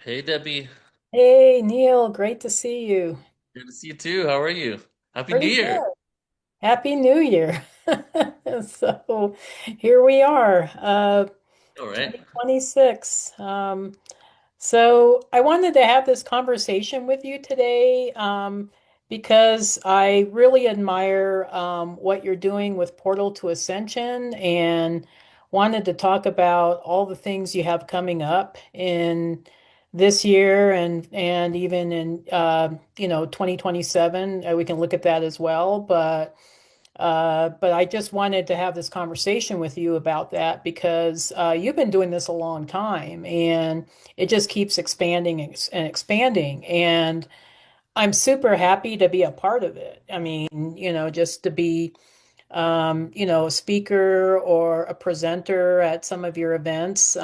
Hey Debbie, Hey, Neil, great to see you. good to see you too. How are you? Happy New Pretty Year. good. Happy New Year. So here we are, All right. 2026. So I wanted to have this conversation with you today, because I really admire what you're doing with Portal to Ascension and wanted to talk about all the things you have coming up in this year and even in 2027. We can look at that as well, but I just wanted to have this conversation with you about that because you've been doing this a long time and it just keeps expanding and expanding. And I'm super happy to be a part of it. I mean, just to be, a speaker or a presenter at some of your events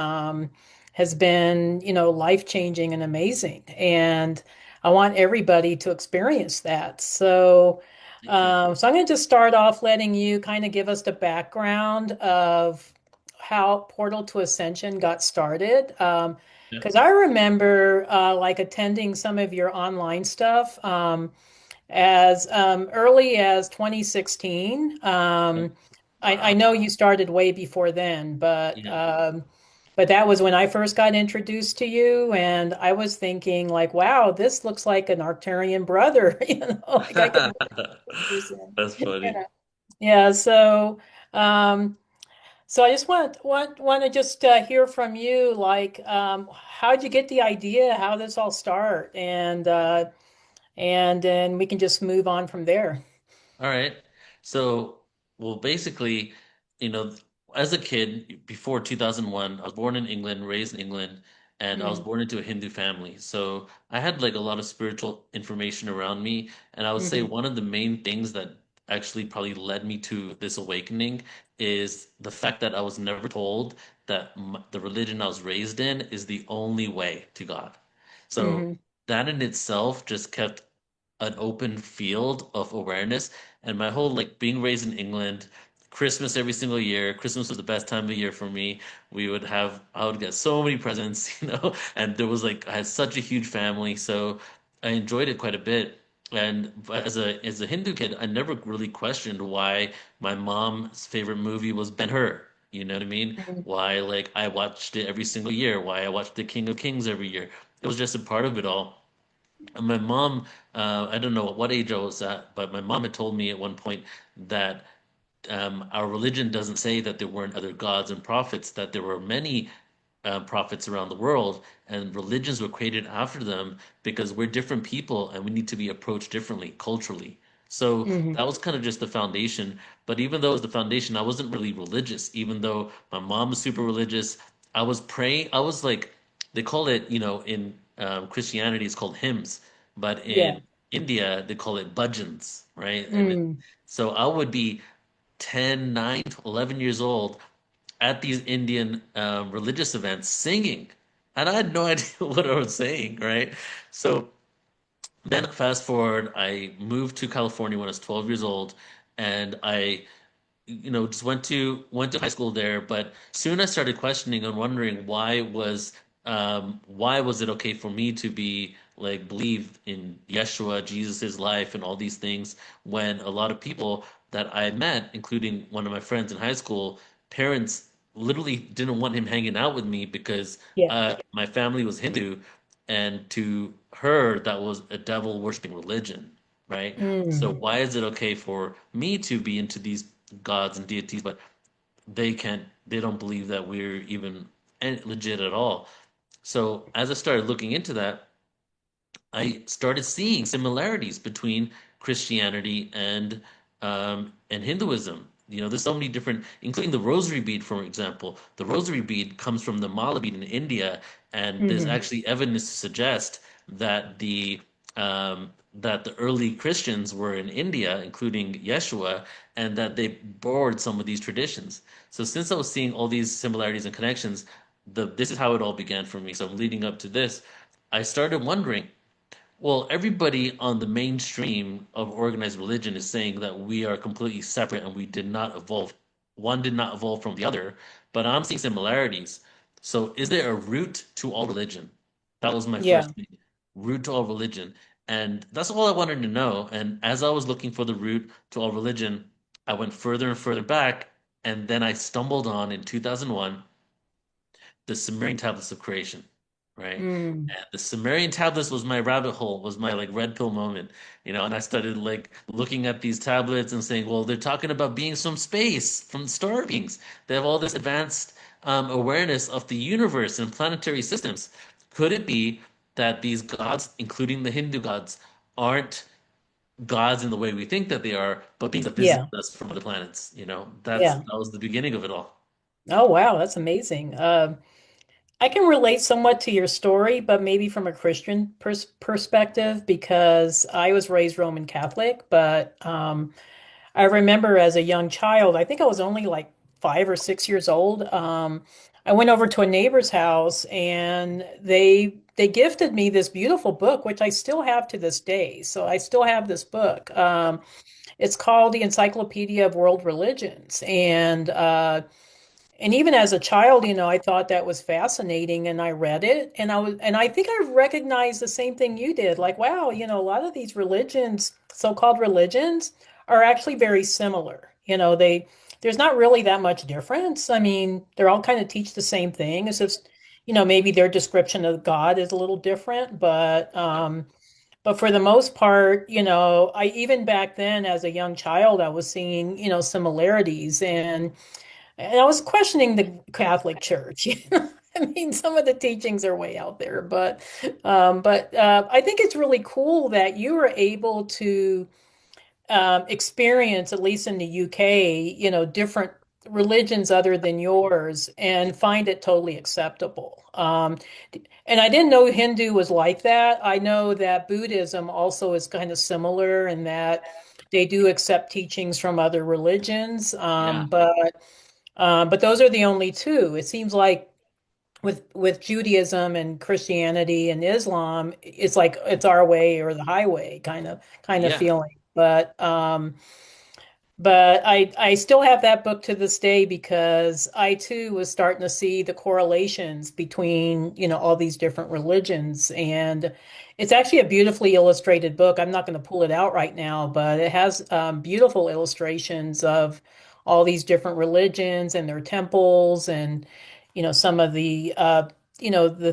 has been, life-changing and amazing. And I want everybody to experience that. Thank you. So I'm going to just start off letting you kind of give us the background of how Portal to Ascension got started. Yeah. Because I remember like attending some of your online stuff. As early as 2016. I Wow. know you started way before then, Yeah. but that was when I first got introduced to you, and I was thinking like, wow, this looks like an Arcturian brother, like I can put this in. That's funny. Yeah. Yeah, um, so I just want to just hear from you, like, how'd you get the idea? How did this all start? And then we can just move on from there. All right. So, well, basically, you know, as a kid before 2001, I was born in England, raised in England, and I was Mm-hmm. born into a Hindu family. So I had like a lot of spiritual information around me. And I would say Mm-hmm. one of the main things that actually probably led me to this awakening is the fact that I was never told that the religion I was raised in is the only way to God. So Mm-hmm. that in itself just kept an open field of awareness. And my whole like being raised in England, Christmas every single year. Christmas was the best time of year for me. I would get so many presents, and there was like I had such a huge family, so I enjoyed it quite a bit. And but as a Hindu kid, I never really questioned why my mom's favorite movie was Ben-Hur. You know what I mean? Mm-hmm. Why like I watched it every single year, why I watched The King of Kings every year. It was just a part of it all. And my mom, I don't know what age I was at, but my mom had told me at one point that our religion doesn't say that there weren't other gods and prophets, that there were many prophets around the world, and religions were created after them because we're different people and we need to be approached differently culturally. So Mm-hmm. that was kind of just the foundation. But even though it was the foundation, I wasn't really religious. Even though my mom was super religious, I was praying. I was like, they call it, in Christianity, it's called hymns, but Yeah. in India, they call it bhajans, right? Mm. So I would be 10, 9, 11 years old at these Indian religious events singing. And I had no idea what I was saying, right? So then fast forward, I moved to California when I was 12 years old, and I just went to high school there, but soon I started questioning and wondering why was it okay for me to be like believe in Yeshua, Jesus's life, and all these things when a lot of people that I met, including one of my friends in high school, parents literally didn't want him hanging out with me because Yeah. my family was Hindu, and to her that was a devil worshiping religion, right? So Mm. why is it okay for me to be into these gods and deities, but they don't believe that we're even legit at all. So as I started looking into that, I started seeing similarities between Christianity and Hinduism. There's so many different, including the rosary bead, for example. The rosary bead comes from the mala bead in India, and there's Mm-hmm. actually evidence to suggest that the early Christians were in India, including Yeshua, and that they borrowed some of these traditions. So since I was seeing all these similarities and connections, this is how it all began for me. So leading up to this, I started wondering, well, everybody on the mainstream of organized religion is saying that we are completely separate and we did not evolve. One did not evolve from the other, but I'm seeing similarities. So, is there a root to all religion? That was my Yeah. first thing. Root to all religion. And that's all I wanted to know. And as I was looking for the root to all religion, I went further and further back. And then I stumbled on in 2001 the Sumerian tablets of creation, right? Mm. And the Sumerian tablets was my rabbit hole, was my like red pill moment, and I started like looking at these tablets and saying, well, they're talking about beings from space, from star beings. They have all this advanced awareness of the universe and planetary systems. Could it be that these gods, including the Hindu gods, aren't gods in the way we think that they are, but beings that visit Yeah. us from other planets? Yeah. That was the beginning of it all. Oh, wow, that's amazing. I can relate somewhat to your story, but maybe from a Christian perspective, because I was raised Roman Catholic, but I remember as a young child, I think I was only like 5 or 6 years old. I went over to a neighbor's house and they gifted me this beautiful book, which I still have to this day. So I still have this book. It's called the Encyclopedia of World Religions, and even as a child, I thought that was fascinating and I read it and I think I recognized the same thing you did. Like, wow, a lot of these religions, so-called religions, are actually very similar. There's not really that much difference. I mean, they're all kind of teach the same thing. It's just, maybe their description of God is a little different, but for the most part, I even back then as a young child, I was seeing, similarities and I was questioning the Catholic Church. I mean, some of the teachings are way out there, but I think it's really cool that you were able to experience, at least in the UK, different religions other than yours and find it totally acceptable. And I didn't know Hindu was like that. I know that Buddhism also is kind of similar in that they do accept teachings from other religions, Yeah. but those are the only two. It seems like with Judaism and Christianity and Islam, it's like it's our way or the highway kind of Yeah. feeling. But I still have that book to this day because I too was starting to see the correlations between, all these different religions. And it's actually a beautifully illustrated book. I'm not going to pull it out right now, but it has beautiful illustrations of all these different religions and their temples and, some of the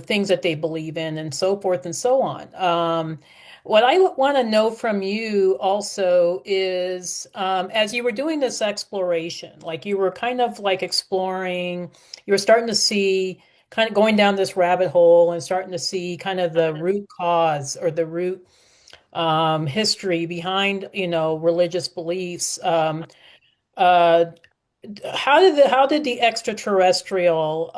things that they believe in and so forth and so on. What I want to know from you also is, as you were doing this exploration, like you were kind of like exploring, you were starting to see, kind of going down this rabbit hole and starting to see kind of the root cause or the root history behind, religious beliefs. Uh, how did the extraterrestrial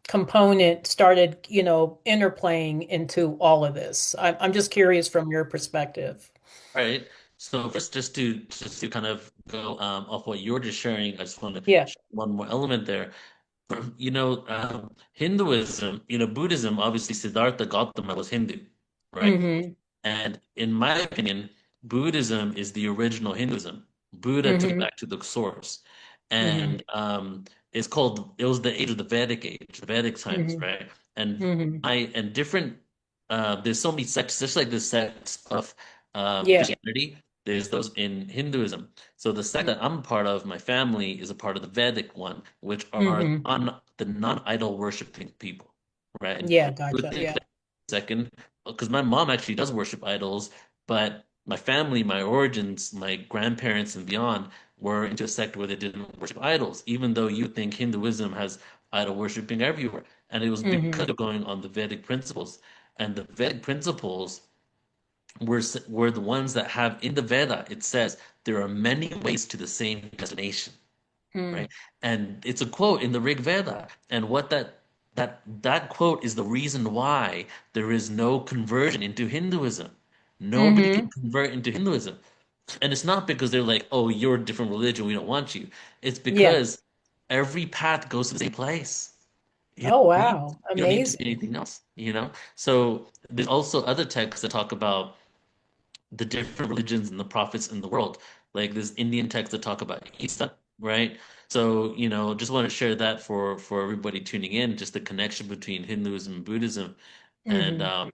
component started, interplaying into all of this? I'm just curious from your perspective. All right. So first, just to kind of go off what you were just sharing, I just want to Yeah. share one more element there. Hinduism, Buddhism, obviously Siddhartha Gautama was Hindu, right? Mm-hmm. And in my opinion, Buddhism is the original Hinduism. Buddha took it Mm-hmm. back to the source. Mm-hmm. And it was the age of the Vedic age, the Vedic times, Mm-hmm. right? And Mm-hmm. different, there's so many sects, just like the sects of Yeah. Christianity, there's those in Hinduism. So the sect that I'm a part of, my family is a part of the Vedic one, which are Mm-hmm. on the non-idol worshiping people, right? And Yeah, you would gotcha. think Yeah. that second, because my mom actually does worship idols, but my family, my origins, my grandparents and beyond were into a sect where they didn't worship idols, even though you think Hinduism has idol worshiping everywhere. And it was Mm-hmm. because of going on the Vedic principles. And the Vedic principles were the ones that have in the Veda, it says there are many ways to the same destination, Mm-hmm. right? And it's a quote in the Rig Veda. And what that quote is the reason why there is no conversion into Hinduism. Nobody can Mm-hmm. convert into Hinduism. And it's not because they're like, oh, you're a different religion, we don't want you. It's Yeah. because every path goes to the same place. Oh, You wow. don't need to do Amazing. anything else. So there's also other texts that talk about the different religions and the prophets in the world. Like there's Indian texts that talk about Isa, right? So, just want to share that for everybody tuning in, just the connection between Hinduism and Buddhism. and Hmm.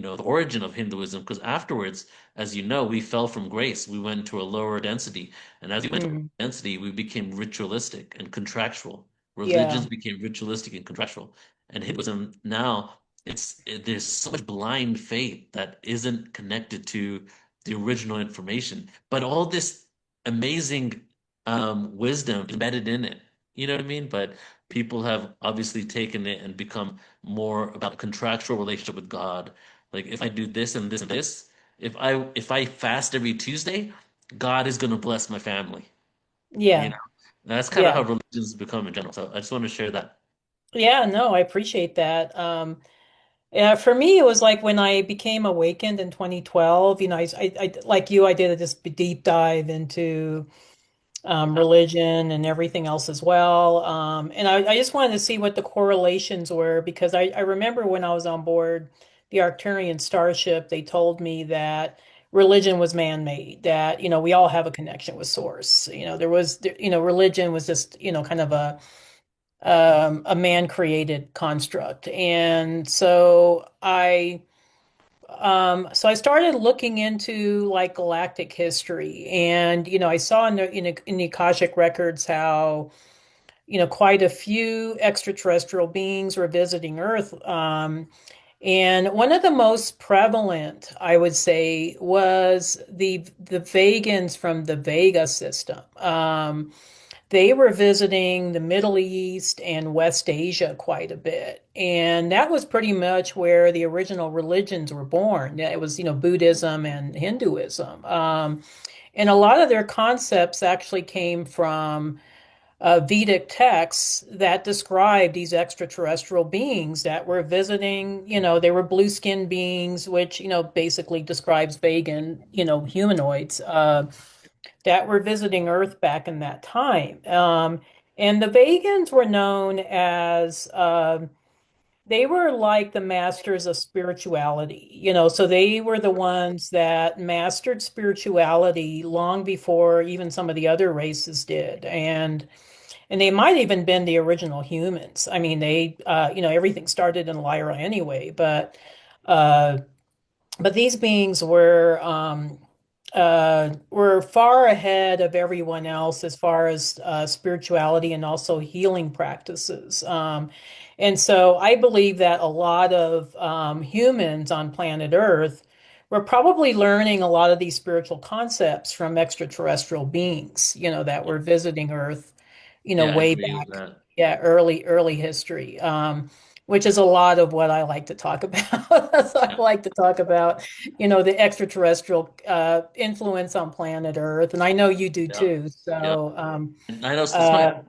the origin of Hinduism, because afterwards, as you know, we fell from grace. We went to a lower density. And as we went to Hmm. a density, we became ritualistic and contractual. Yeah. Religions became ritualistic and contractual. And Hinduism now, there's so much blind faith that isn't connected to the original information. But all this amazing wisdom embedded in it. You know what I mean? But people have obviously taken it and become more about contractual relationship with God, like if I do this and this and this, if I fast every Tuesday, God is gonna bless my family. You Yeah. know, that's kind of how Yeah. religions become in general. So I just want to share that. Yeah. No, I appreciate that. Yeah, for me, it was like when I became awakened in 2012, like you, I did this deep dive into religion and everything else as well. And I just wanted to see what the correlations were because I remember when I was on board the Arcturian starship, they told me that religion was man-made, that, we all have a connection with source. Religion was just, kind of a man-created construct. And so I started looking into like galactic history, and I saw in the Akashic records how quite a few extraterrestrial beings were visiting Earth. And one of the most prevalent, I would say, was the Vegans from the Vega system. They were visiting the Middle East and West Asia quite a bit. And that was pretty much where the original religions were born. Yeah, it was, Buddhism and Hinduism. And a lot of their concepts actually came from Vedic texts that describe these extraterrestrial beings that were visiting, they were blue-skinned beings, which, basically describes vegan, humanoids. That were visiting Earth back in that time. And the Vegans were known as, they were like the masters of spirituality, so they were the ones that mastered spirituality long before even some of the other races did. And they might even been the original humans. I mean, everything started in Lyra anyway, uh, but these beings were far ahead of everyone else as far as spirituality and also healing practices. And so I believe that a lot of humans on planet Earth were probably learning a lot of these spiritual concepts from extraterrestrial beings, that were visiting Earth, Yeah, I way agree with back, that. yeah, early history. Which is a lot of what I like to talk about. So I Yeah, like to talk about, the extraterrestrial influence on planet Earth, and I know you do yeah, too. yeah. So, And I know it's my uh,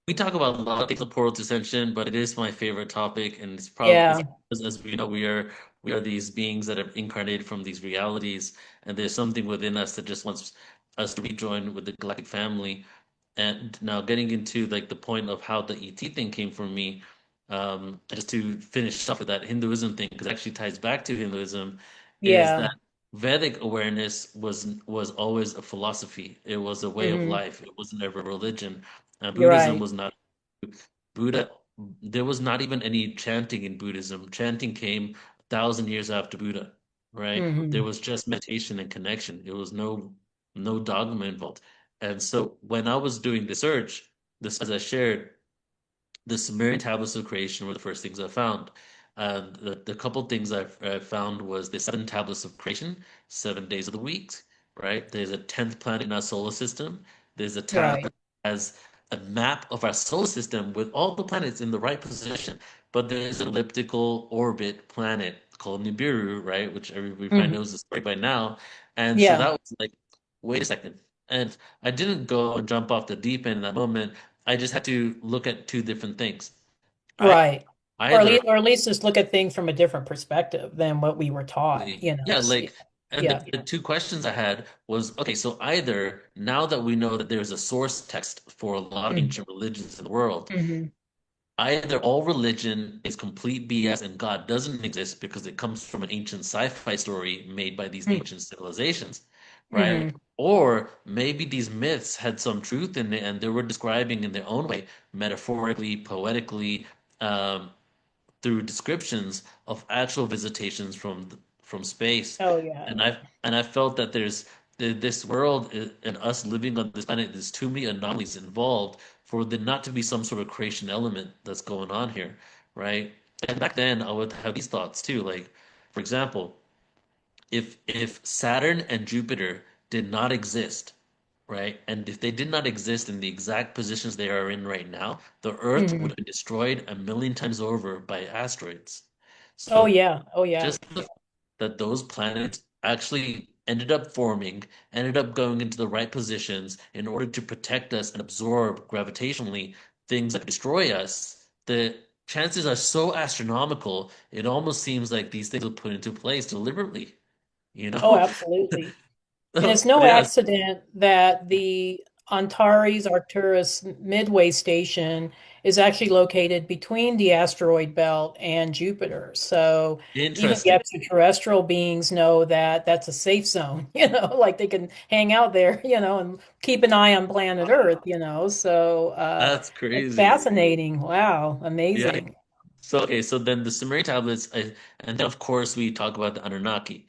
we talk about a lot of things in Portal to Ascension, but it is my favorite topic, and it's yeah, as we know we are these beings that have incarnated from these realities, and there's something within us that just wants us to rejoin with the galactic family. And now getting into like the point of how the ET thing came from me, just to finish off with that Hinduism thing, because it actually ties back to Hinduism, is that yeah, Vedic awareness was always a philosophy. It was a way of hmm, life. It wasn't ever a religion. you're Buddhism right. was not Buddha. There was not even any chanting in Buddhism. Chanting came 1,000 years after Buddha, right? There Hmm. was just meditation and connection. It was no dogma involved. And so when I was doing the search, this as I shared, the Sumerian tablets of creation were the first things I found. And the couple things I found was the seven tablets of creation, 7 days of the week, right? There's a 10th planet in our solar system. There's a tablet Right. that has a map of our solar system with all the planets in the right position. But there's an elliptical orbit planet called Nibiru, right? Which everybody probably Hmm. knows the story by now. And so Yeah. that was like, wait a second. And I didn't go and jump off the deep end in that moment. I just had to look at two different things. I Right. Or at either least, or at least just look at things from a different perspective than what we were taught. yeah, Yeah. like, and Yeah. the two questions I had was, okay, so either now that we know that there's a source text for a lot of Mm-hmm. ancient religions in the world, Mm-hmm. either all religion is complete BS and God doesn't exist because it comes from an ancient sci-fi story made by these ancient civilizations, right? Mm-hmm. Or maybe these myths had some truth in it and they were describing in their own way, metaphorically, poetically, um, through descriptions of actual visitations from space, Oh yeah. and I felt that this world and us living on this planet, there's too many anomalies involved for there not to be some sort of creation element that's going on here, right? And back then, I would have these thoughts too, like, for example, if Saturn and Jupiter did not exist, right? And if they did not exist in the exact positions they are in right now, the Earth would Hmm. have been destroyed a million times over by asteroids. Oh So yeah. Oh yeah. just that those planets actually ended up forming, ended up going into the right positions in order to protect us and absorb gravitationally things that destroy us, the chances are so astronomical, it almost seems like these things were put into place deliberately, you Oh, know? absolutely. And it's But no yeah, accident that the Antares Arcturus Midway Station is actually located between the asteroid belt and Jupiter. So even the interesting. extraterrestrial beings know that that's a safe zone, like they can hang out there, and keep an eye on planet Earth, So That's it's crazy. fascinating. Wow, Yeah. amazing. So okay, so then the Sumerian tablets, and then of course we talk about the Anunnaki.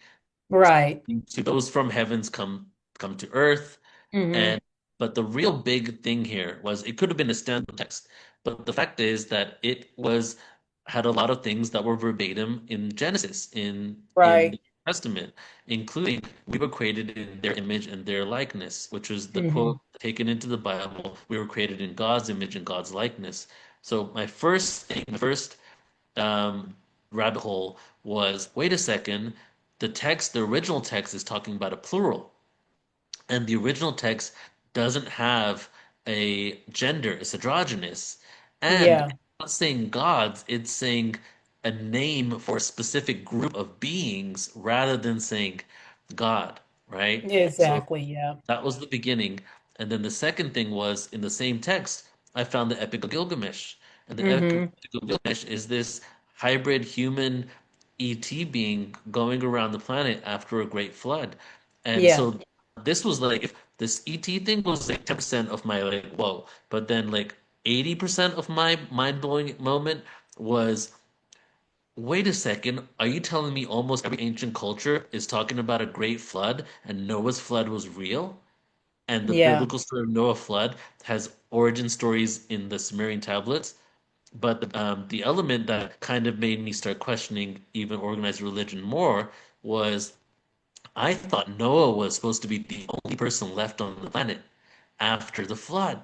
Right. So those from heavens come to earth. Hmm. And but the real big thing here was it could have been a standalone text, but the fact is that it was had a lot of things that were verbatim in Genesis, in Right. the Testament, including we were created in their image and their likeness, which was the Hmm. quote taken into the Bible. We were created in God's image and God's likeness. So my first thing, my first um, rabbit hole was, wait a second, the original text is talking about a plural. And the original text doesn't have a gender, it's androgynous. And Yeah, it's not saying gods, it's saying a name for a specific group of beings rather than saying God, right? So exactly. Yeah. that was the beginning. And then the second thing was in the same text, I found the Epic of Gilgamesh. And the Epic Hmm. of Gilgamesh is this hybrid human ET being going around the planet after a great flood. And Yeah. so this was like, if this ET thing was like 10% of my like, whoa. But then like 80% of my mind-blowing moment was, wait a second, are you telling me almost every ancient culture is talking about a great flood and Noah's flood was real? And the Yeah. biblical story of Noah flood has origin stories in the Sumerian tablets. But the element that kind of made me start questioning even organized religion more was I thought Noah was supposed to be the only person left on the planet after the flood.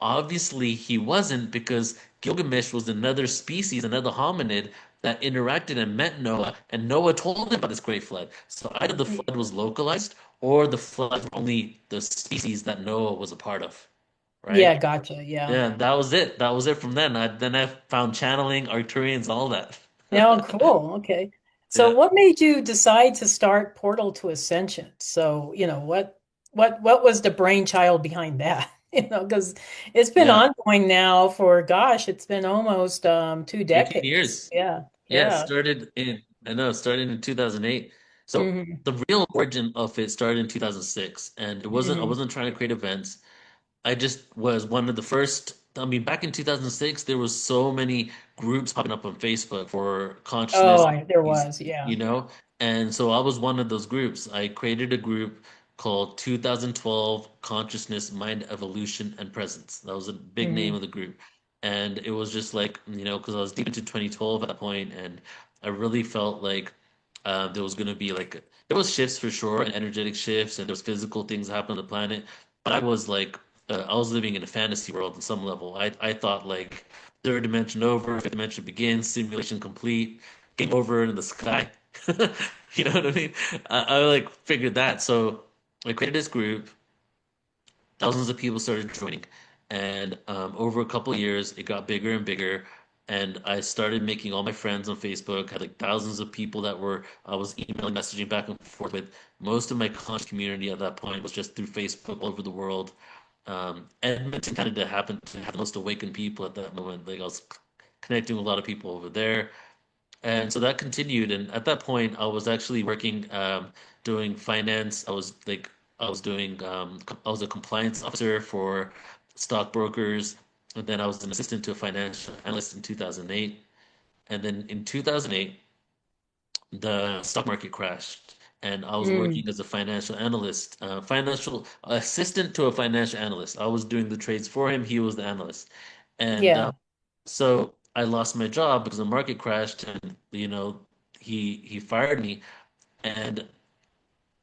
Obviously, he wasn't because Gilgamesh was another species, another hominid that interacted and met Noah, and Noah told him about this great flood. So either the flood was localized or the flood was only the species that Noah was a part of, Yeah, right? gotcha. Yeah. Yeah, that was it. That was it from then. Then I found channeling, Arcturians, all that. Now, cool. Okay. So Yeah, what made you decide to start Portal to Ascension? So, what was the brainchild behind that? Because it's been yeah. ongoing now for gosh, it's been almost 2 13 decades. years. Yeah. Yeah, it Yeah. started in, I know, it started in 2008. So Hmm. the real origin of it started in 2006, and I Hmm. wasn't trying to create events. I just was one of the first. I mean, back in 2006, there was so many groups popping up on Facebook for Oh, consciousness, there these, was. Yeah. you know, and so I was one of those groups. I created a group called 2012 Consciousness, Mind Evolution, and Presence. That was a big name Hmm. of the group. And it was just like, because I was deep into 2012 at that point, and I really felt like there was going to be like, there was shifts for sure, and energetic shifts, and there was physical things happening on the planet. But I was like, I was living in a fantasy world on some level. I thought like third dimension over, fifth dimension begins, simulation complete, game over in the sky. You know what I mean? I like figured that. So I created this group. Thousands of people started joining, and over a couple of years, it got bigger and bigger. And I started making all my friends on Facebook. Had like thousands of people that were I was emailing, messaging back and forth with. Most of my conscious community at that point was just through Facebook all over the world. Edmonton kind of happened to have the most awakened people at that moment. Like I was connecting with a lot of people over there, and so that continued. And at that point, I was actually working, doing finance. I was doing, I was a compliance officer for stockbrokers, and then I was an assistant to a financial analyst in 2008. And then in 2008, the stock market crashed, and I was Mm. working as a financial analyst, financial assistant to a financial analyst. I was doing the trades for him. He was the analyst. And Yeah. so I lost my job because the market crashed, and he fired me. And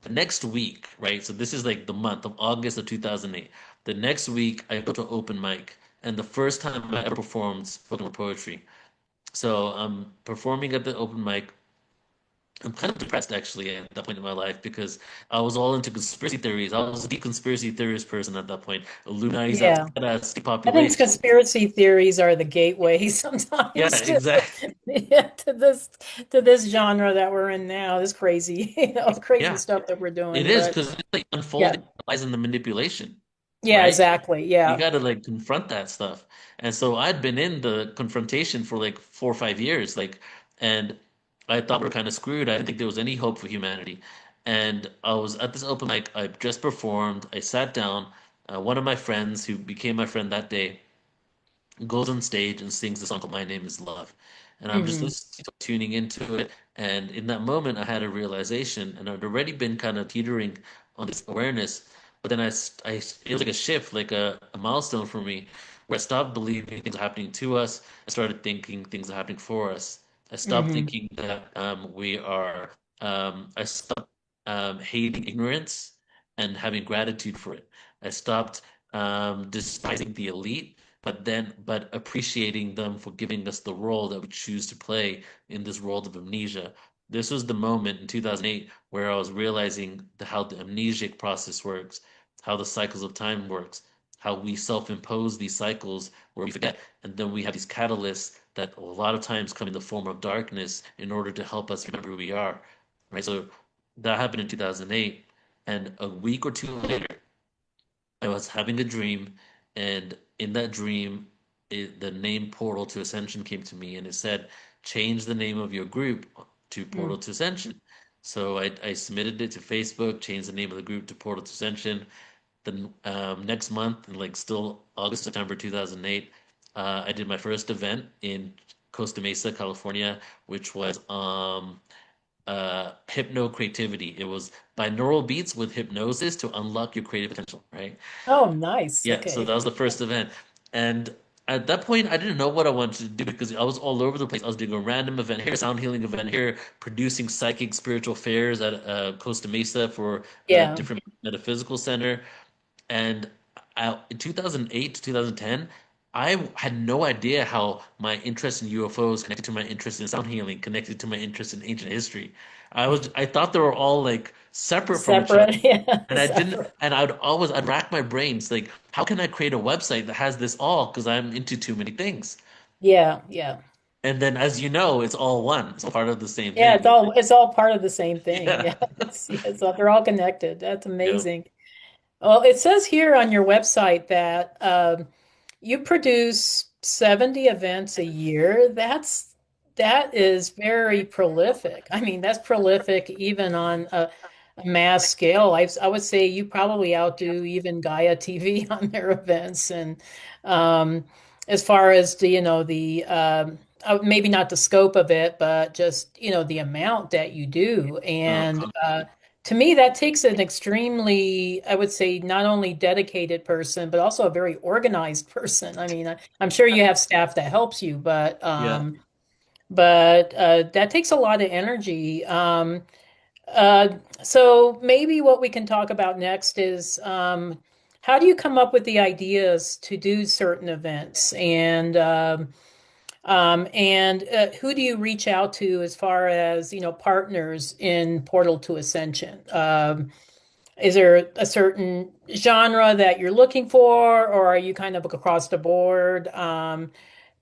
the next week, right? So this is like the month of August of 2008. The next week, I go to open mic, and the first time I ever performed spoken word poetry. So I'm performing at the open mic. I'm kind of depressed actually at that point in my life because I was all into conspiracy theories. I was a deep conspiracy theorist person at that point. Illuminati's at Yeah. I think depopulation. conspiracy theories are the gateway Yeah, sometimes to exactly. yeah, to this genre that we're in now, this crazy, crazy Yeah, stuff that we're it doing. is But because it's like yeah, unfolding lies in the manipulation, yeah, right? exactly. You Yeah. got to like confront that stuff. And so I'd been in the confrontation for like 4 or 5 years, and I thought we are kind of screwed. I didn't think there was any hope for humanity. And I was at this open mic. I just performed. I sat down. One of my friends, who became my friend that day, goes on stage and sings the song called My Name is Love. And I'm just Hmm. listening, tuning into it. And in that moment, I had a realization, and I'd already been kind of teetering on this awareness. But then it was like a shift, like a milestone for me, where I stopped believing things are happening to us. I started thinking things are happening for us. I stopped Hmm. thinking that I stopped hating ignorance and having gratitude for it. I stopped despising the elite but appreciating them for giving us the role that we choose to play in this world of amnesia. This was the moment in 2008 where I was realizing how the amnesic process works, how the cycles of time works, how we self-impose these cycles where we forget, and then we have these catalysts that a lot of times come in the form of darkness in order to help us remember who we are. Right? So that happened in 2008, and a week or two later, I was having a dream, and in that dream, the name Portal to Ascension came to me, and it said, change the name of your group to Portal to Ascension. So I submitted it to Facebook, changed the name of the group to Portal to Ascension. Then next month, in like still August, September 2008, I did my first event in Costa Mesa, California, which was hypno creativity. It was binaural beats with hypnosis to unlock your creative potential, right? Oh, nice. Yeah, so that Okay. was the first event. And at that point, I didn't know what I wanted to do because I was all over the place. I was doing a random event here, sound healing event here, producing psychic spiritual fairs at Costa Mesa for a Yeah. different metaphysical center. And in 2008 to 2010, I had no idea how my interest in UFOs connected to my interest in sound healing, connected to my interest in ancient history. I thought they were all like separate from each other. Separate. Yeah. And I didn't, Separate. and I'd rack my brains like, how can I create a website that has this all? Because I'm into too many things. Yeah. Yeah. And then, as you know, it's all one. It's all part of the same Yeah. thing. It's all part of the same thing. Yeah. Yeah. They're all connected. That's Yeah. amazing. Well, it says here on your website that you produce 70 events a year. That is very prolific. I mean, that's prolific even on a mass scale. I would say you probably outdo even Gaia TV on their events. And um, as far as maybe not the scope of it, but just the amount that you do. And to me, that takes an extremely, I would say, not only dedicated person, but also a very organized person. I mean, I'm sure you have staff that helps you, but Yeah. that takes a lot of energy. Uh, so maybe what we can talk about next is how do you come up with the ideas to do certain events, and who do you reach out to as far as partners in Portal to Ascension? Is there a certain genre that you're looking for, or are you kind of across the board?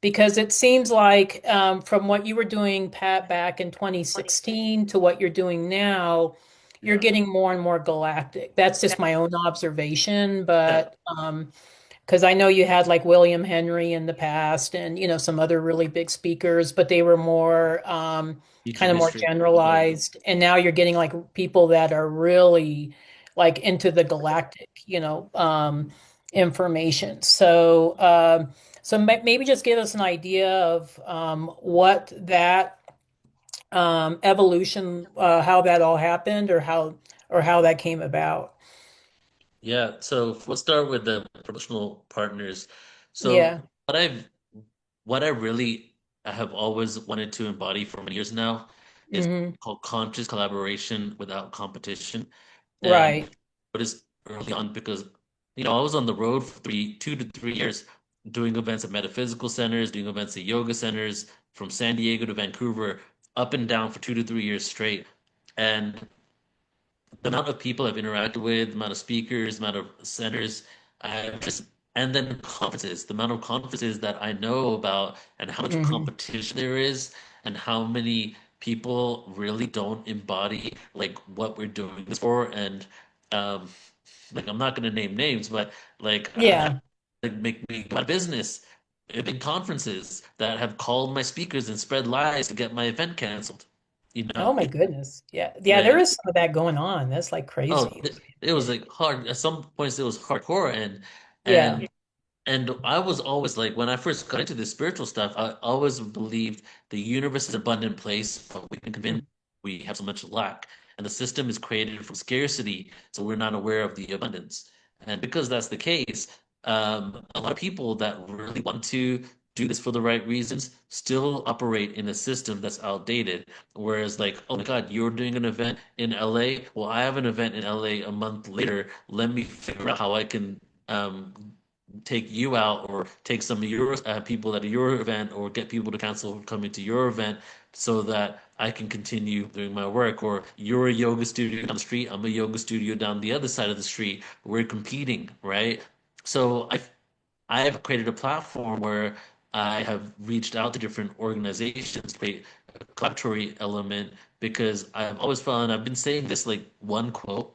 Because it seems like from what you were doing, Pat, back in 2016 to what you're doing now, you're Yeah. getting more and more galactic. That's just my own observation, Yeah. but because I know you had like William Henry in the past and some other really big speakers, but they were more Ancient kind of more history. Yeah. generalized. And now you're getting like people that are really like into the galactic. information. So, maybe just give us an idea of what that evolution, how that all happened, or how that came about. Yeah, so we'll start with the promotional partners. So Yeah. what I really have always wanted to embody for many years now is Hmm. called conscious collaboration without competition. And Right. what is early on because I was on the road for 2 to 3 years doing events at metaphysical centers, doing events at yoga centers from San Diego to Vancouver, up and down for 2 to 3 years straight. And the amount of people I've interacted with, the amount of speakers, the amount of centers, I've just, and then conferences, the amount of conferences that I know about and how much Hmm. competition there is and how many people really don't embody like what we're doing this for. And um, like I'm not going to name names, but like I've had Yeah. like make me my business in big conferences that have called my speakers and spread lies to get my event canceled. You Oh know, my goodness. Yeah. Yeah, there like is some of that going on. That's like Oh, crazy. it was Yeah. like hard. At some points, it was hardcore, Yeah. and I was always like, when I first got into this spiritual stuff, I always believed the universe is an abundant place, but we've been convinced we have so much lack, and the system is created from scarcity, so we're not aware of the abundance. And because that's the case, a lot of people that really want to do this for the right reasons still operate in a system that's outdated. Whereas, like, oh my God, you're doing an event in LA. Well, I have an event in LA a month later. Let me figure out how I can um, take you out or take some of your people at your event or get people to cancel coming to your event so that I can continue doing my work. Or you're a yoga studio down the street, I'm a yoga studio down the other side of the street. We're competing, right? So I've created a platform where I have reached out to different organizations to create a collaboratory element because I've always found I've been saying this like one quote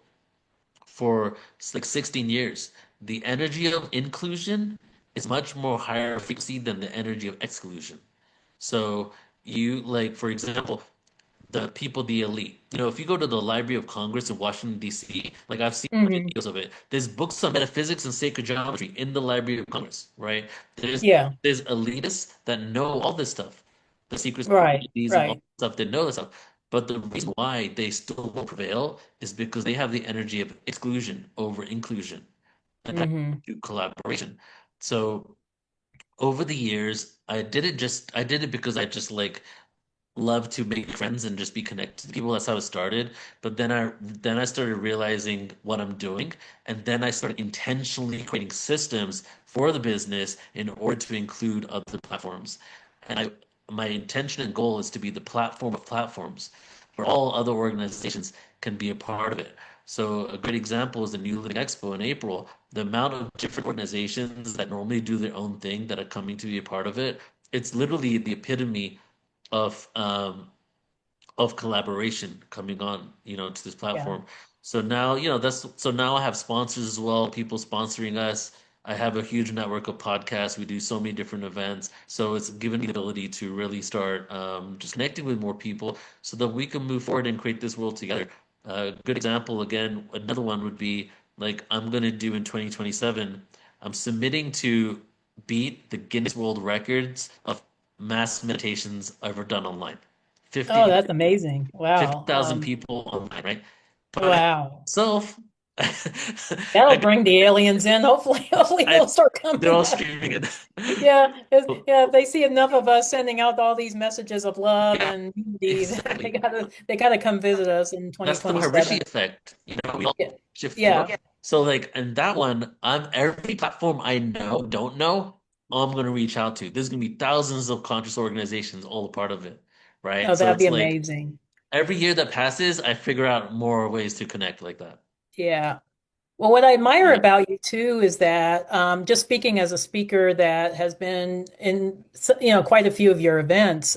for like 16 years. The energy of inclusion is much more higher frequency than the energy of exclusion. So you like, for example, the people, the elite. If you go to the Library of Congress in Washington, D.C., like I've seen Hmm. videos of it, there's books on metaphysics and sacred geometry in the Library of Congress, right? There's Yeah. there's elitists that know all this stuff, the secret Right. societies and all Right. this stuff, they know this stuff. But the reason why they still won't prevail is because they have the energy of exclusion over inclusion, and that Hmm. to collaboration. So over the years, I did it because I just like love to make friends and just be connected to people. That's how it started. But then I started realizing what I'm doing, and then I started intentionally creating systems for the business in order to include other platforms. And my intention and goal is to be the platform of platforms where all other organizations can be a part of it. So a great example is the new Living Expo in April. The amount of different organizations that normally do their own thing that are coming to be a part of it, it's literally the epitome of um, of collaboration coming on, to this Yeah. platform. So now, so now I have sponsors as well, people sponsoring us. I have a huge network of podcasts. We do so many different events. So it's given me the ability to really start just connecting with more people so that we can move forward and create this world together. A good example, again, another one would be like I'm going to do in 2027. I'm submitting to beat the Guinness World Records of mass meditations ever done online. Oh, 50 that's amazing. Wow. 50,000 people online, right? But Wow. myself, That'll I got, bring the aliens in. Hopefully, hopefully I, they'll start they're coming. all streaming it. Yeah, yeah. If they see enough of us sending out all these messages of love Yeah, and unity, they exactly. gotta come visit us in That's the Maharishi 2027. effect. We all Yeah, shift flow. yeah. So like, and that one, I'm every platform I know, don't know, I'm gonna reach out to. There's gonna be thousands of conscious organizations all a part of it, right? Oh, So that'd be it's like amazing. every year that passes, I figure out more ways to connect like that. Yeah. Well, what I admire Yeah. about you too is that just speaking as a speaker that has been in quite a few of your events.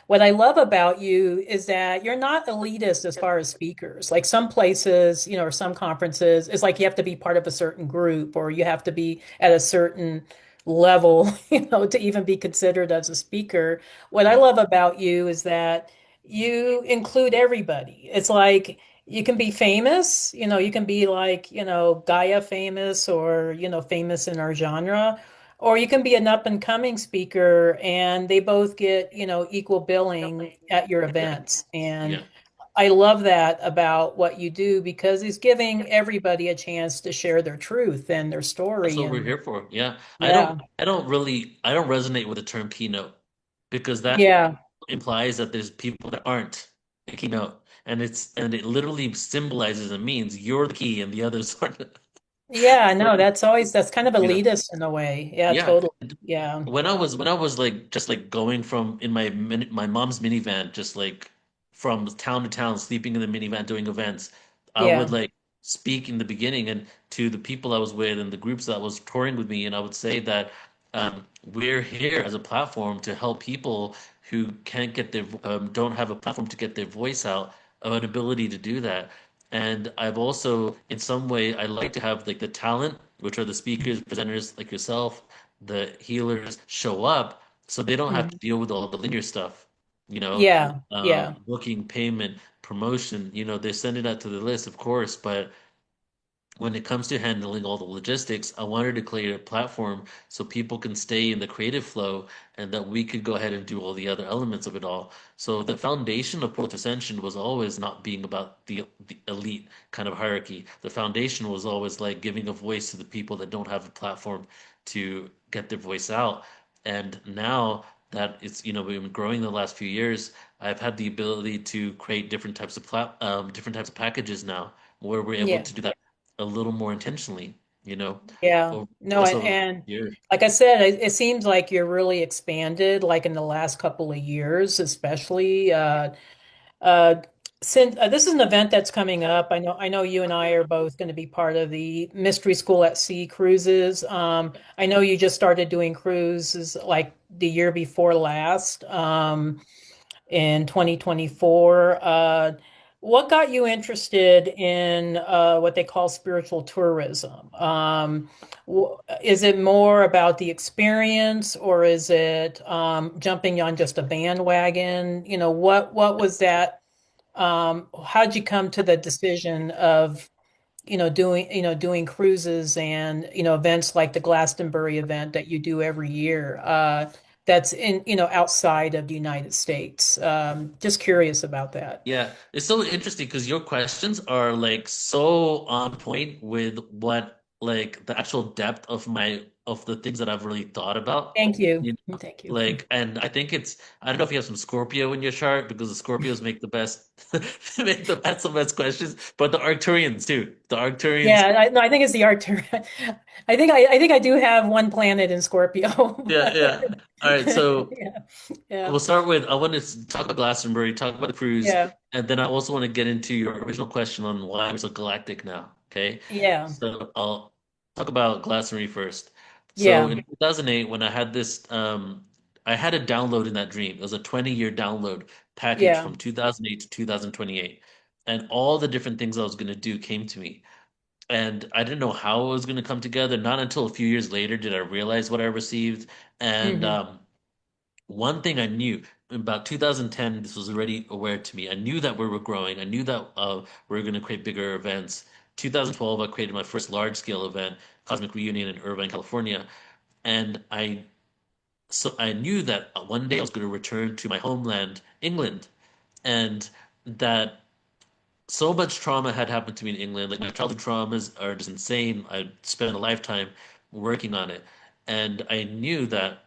What I love about you is that you're not elitist as far as speakers. Like some places, or some conferences, it's like you have to be part of a certain group or you have to be at a certain level, to even be considered as a speaker. What I Mm. love about you is that you include everybody. It's like you can be famous, you can be like, Gaia famous or, famous in our genre, or you can be an up and coming speaker and they both get, equal billing at your Yeah, events. And yeah. I love that about what you do because it's giving everybody a chance to share their truth and their That's story. what we're And here for. Yeah. yeah, I don't resonate with the term keynote because that yeah, implies that there's people that aren't a keynote. And it literally symbolizes and means you're the key and the others aren't. yeah, no, that's kind of You know, elitist in a way. Yeah, yeah. totally. Yeah, When I was like just like going from in my mom's minivan, just like from town to town, sleeping in the minivan, doing events, I would yeah, like speak in the beginning and to the people I was with and the groups that was touring with me, and I would say that we're here as a platform to help people who can't get their don't have a platform to get their voice out, an ability to do that. And I've also, in some way, I like to have like the talent, which are the speakers, presenters like yourself, the healers show up so they don't have to mhm. deal with all the linear stuff, you know, Yeah, yeah, booking, payment, promotion, they send it out to the list, of course, but when it comes to handling all the logistics, I wanted to create a platform so people can stay in the creative flow and that we could go ahead and do all the other elements of it all. So the foundation of Portal Ascension was always not being about the elite kind of hierarchy. The foundation was always like giving a voice to the people that don't have a platform to get their voice out. And now that it's, we've been growing the last few years, I've had the ability to create different types of packages now where we're able yeah. to do that a little more intentionally, Yeah. over the No, course of a and year. like I said, it seems like you're really expanded, like in the last couple of years, especially. Uh, since this is an event that's coming up, I know you and I are both going to be part of the Mystery School at Sea cruises. I know you just started doing cruises like the year before last. In 2024. What got you interested in what they call spiritual tourism? Is it more about the experience, or is it jumping on just a bandwagon? What was that? How'd you come to the decision of doing cruises and events like the Glastonbury event that you do every year, that's in outside of the United States. Just curious about that. Yeah, it's so interesting because your questions are like so on point with what like the actual depth of the things that I've really thought about. Thank you. You Thank you. like, and I think I don't know if you have some Scorpio in your chart because the Scorpios make the best make the best questions, but the Arcturians too. The Arcturians, Yeah, no, I think it's the Arctur. I think I do have one planet in Scorpio. yeah, yeah. All right, so Yeah, yeah, we'll start with I want to talk about Glastonbury, talk about the cruise, yeah, and then I also want to get into your original question on why I'm so galactic now. Okay. yeah, So I'll talk about Glastonbury first. So yeah, in 2008, when I had this, I had a download in that dream. It was a 20-year download package yeah. from 2008 to 2028. And all the different things I was going to do came to me. And I didn't know how it was going to come together. Not until a few years later did I realize what I received. And Hmm. one thing I knew about 2010, this was already aware to me. I knew that we were growing. I knew that we were going to create bigger events. 2012, I created my first large scale event, Cosmic Reunion in Irvine, California. And I knew that one day I was going to return to my homeland, England, and that so much trauma had happened to me in England. Like my childhood traumas are just insane. I spent a lifetime working on it. And I knew that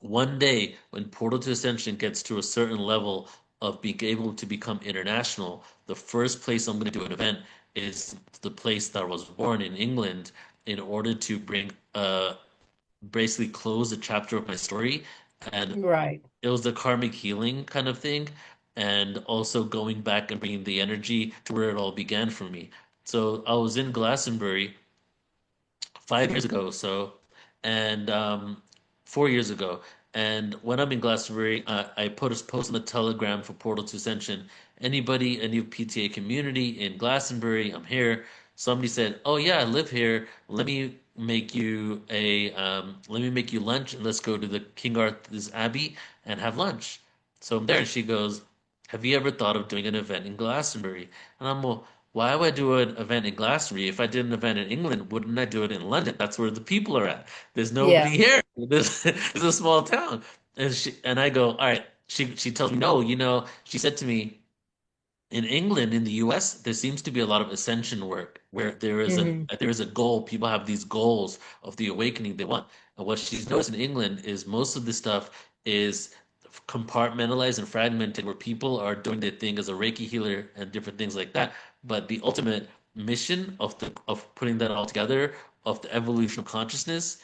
one day, when Portal to Ascension gets to a certain level of being able to become international, the first place I'm going to do an event is the place that I was born in England in order to bring basically close a chapter of my story. And Right. it was the karmic healing kind of thing, and also going back and bringing the energy to where it all began for me. So I was in Glastonbury 5 years ago, so and 4 years ago. And when I'm in Glastonbury, I put a post on the Telegram for Portal to Ascension. Anybody, any of PTA community in Glastonbury, I'm here. Somebody said, "Oh yeah, I live here. Let me make you lunch, and let's go to the King Arthur's Abbey and have lunch." So I'm there, and she goes, have you ever thought of doing an event in Glastonbury? And I'm, well, why would I do an event in Glastonbury? If I did an event in England, wouldn't I do it in London? That's where the people are at. There's nobody Yeah. here. This is a small town. And I go, all right. She tells me, no, she said to me, in England, in the US, there seems to be a lot of ascension work where Hmm. there is a goal. People have these goals of the awakening they want. And what she's noticed in England is most of this stuff is compartmentalized and fragmented, where people are doing their thing as a Reiki healer and different things like that. But the ultimate mission of putting that all together, of the evolution of consciousness,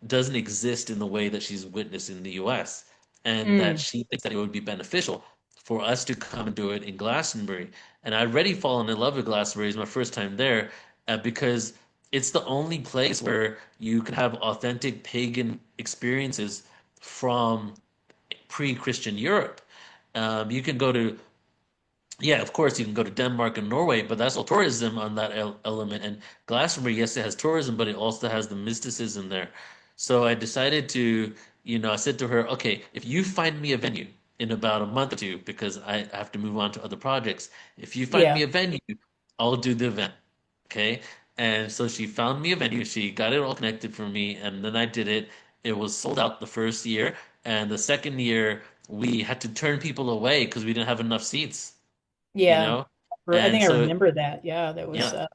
doesn't exist in the way that she's witnessed in the US. And that Mm. she thinks that it would be beneficial for us to come and do it in Glastonbury. And I'd already fallen in love with Glastonbury. It's my first time there because it's the only place where you can have authentic pagan experiences from pre-Christian Europe. You can go to yeah, of course, you can go to Denmark and Norway, but that's all tourism on that element. And Glastonbury, yes, it has tourism, but it also has the mysticism there. So I decided to, I said to her, okay, if you find me a venue in about a month or two, because I have to move on to other projects, if you find me Yeah. a venue, I'll do the event. Okay. And so she found me a venue. She got it all connected for me. And then I did it. It was sold out the first year. And the second year, we had to turn people away because we didn't have enough seats you Yeah. know? I And think I so, remember that. Yeah, that was yeah.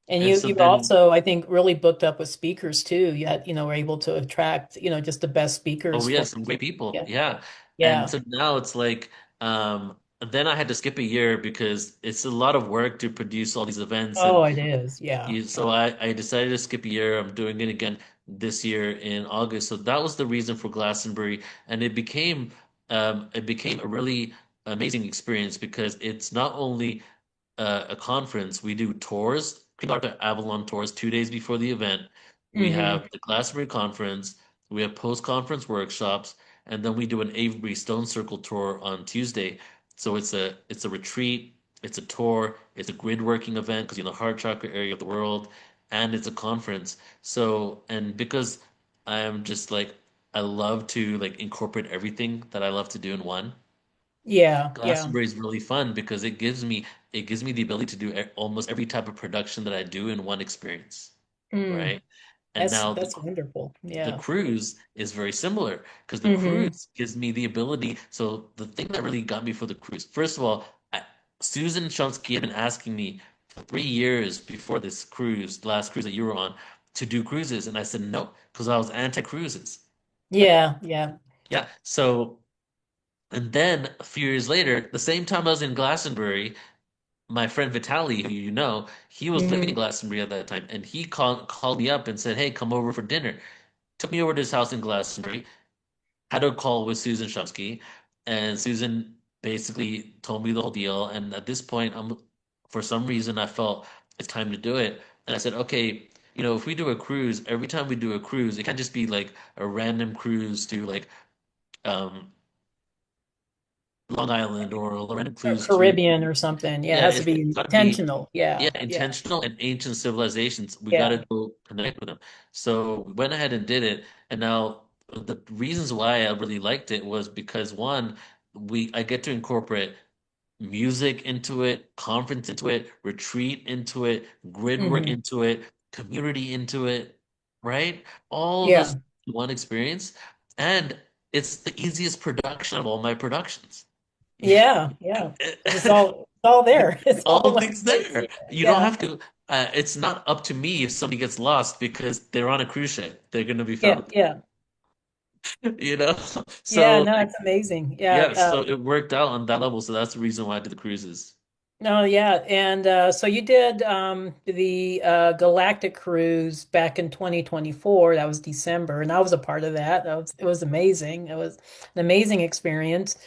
and And so you then, also, I think, really booked up with speakers too. You had, were able to attract, just the best oh, speakers we had for some great people. yeah. Yeah. And Yeah. so now it's like, then I had to skip a year because it's a lot of work to produce all these events. Oh, And it is. Yeah. so I decided to skip a year. I'm doing it again this year in August. So that was the reason for Glastonbury. And it became a really amazing experience because it's not only a conference. We do tours, Pre-Market Avalon tours 2 days before the event. We Hmm. have the Glastonbury conference. We have post-conference workshops, and then we do an Avebury Stone Circle tour on Tuesday. So it's a retreat, it's a tour, it's a grid working event because the heart chakra area of the world, and it's a conference. So and because I am just like I love to like incorporate everything that I love to do in one. Yeah. Yeah. Glastonbury is really fun because it gives me the ability to do almost every type of production that I do in one experience, Mm. right? And now That's wonderful. the Yeah. cruise is very similar because the Hmm. cruise gives me the ability. So the thing that really got me for the cruise, first of all, Susan Chomsky had been asking me for 3 years before this cruise, the last cruise that you were on, to do cruises, and I said no because I was anti-cruises. Yeah. Yeah. Yeah, so. And then a few years later, the same time I was in Glastonbury, my friend Vitali, who he was living in Hmm. Glastonbury at that time, and he called me up and said, "Hey, come over for dinner." Took me over to his house in Glastonbury. Had a call with Susan Shumsky, and Susan basically told me the whole deal. And at this point, for some reason I felt it's time to do it. And I said, okay, if we do a cruise, every time we do a cruise, it can't just be like a random cruise to like um Long Island or a random Or cruise to Caribbean or something. Yeah. It yeah, has to it's be got to be intentional. yeah, Yeah. Yeah. intentional and ancient civilizations. We got Yeah. to go connect with them. So we went ahead and did it. And now the reasons why I really liked it was because one, I get to incorporate music into it, conference into it, retreat into it, grid work Hmm. into it, community into it, right? All of this Yeah. in one experience. And it's the easiest production of all my productions. Yeah. Yeah. Because it's all there. It's all in All one things place. there. Yeah. You don't Yeah. have to. It's not up to me if somebody gets lost because they're on a cruise ship. They're going to be Yeah. found. Yeah. You know. Yeah. So No, it's amazing. Yeah. yeah. So it worked out on that level. So that's the reason why I did the cruises. No, yeah. And so you did the Galactic Cruise back in 2024. That was December, and I was a part of that. It was amazing. It was an amazing experience.